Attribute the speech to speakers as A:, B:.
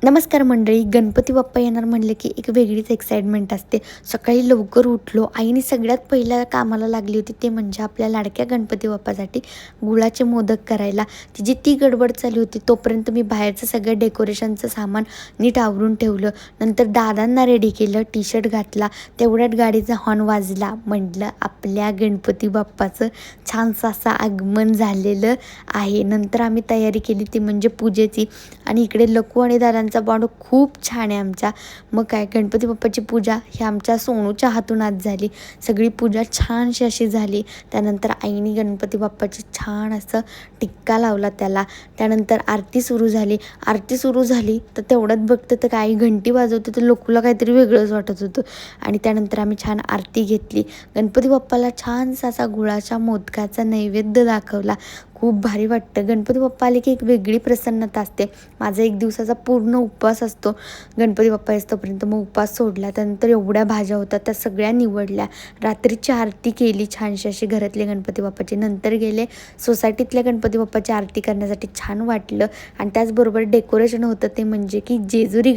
A: नमस्कार मंडळी. गणपती बाप्पा येणार म्हणले की एक वेगळीच एक्साइटमेंट असते. सकाळी लवकर उठलो, आईने सगळ्यात पहिल्या कामाला लागली होती ते म्हणजे आपल्या लाडक्या गणपती बाप्पासाठी गुळाचे मोदक करायला. तिची ती गडबड चालू होती. तोपर्यंत मी बाहेरचं सगळं डेकोरेशनचं सामान नीट आवरून ठेवलं. नंतर दादांना रेडी केलं, टी शर्ट घातला. तेवढ्यात गाडीचा हॉर्न वाजला. म्हटलं आपल्या गणपती बाप्पाचं छानसं असं आगमन झालेलं आहे. नंतर आम्ही तयारी केली ती म्हणजे पूजेची. आणि इकडे लकू आणि दादांचा बॉन्ड खूप छान आहे आमचा. मग काय, गणपती बाप्पाची पूजा ही आमच्या सोनूच्या हातून आज झाली. सगळी पूजा छानशी अशी झाली. त्यानंतर आईने गणपती बाप्पाची छान असं टिक्का लावला त्याला. त्यानंतर आरती सुरू झाली. आरती सुरू झाली तर तेवढ्यात बघतं तर काही घंटी वाजवते तर लोकूला काहीतरी वेगळंच वाटत होतं. आणि त्यानंतर आम्ही छान आरती घेतली. गणपती बाप्पाला छानसा असा गुळाच्या मोदकाचा नैवेद्य दाखवला. खूप भारी वाटतं. गणपती बाप्पा आले की एक वेगळी प्रसन्नता असते. माझा एक दिवसाचा पूर्ण उपवास असतो गणपती बाप्पा येईस्तोपर्यंत. मग उपवास सोडला. त्यानंतर एवढ्या भाज्या होत्या त्या सगळ्या निवडल्या. रात्रीची आरती केली छानशी अशी घरातले गणपती बाप्पाची. नंतर गेले सोसायटीतल्या गणपती बाप्पाची आरती करण्यासाठी. छान वाटलं. आणि त्याचबरोबर डेकोरेशन होतं ते म्हणजे की जेजुरी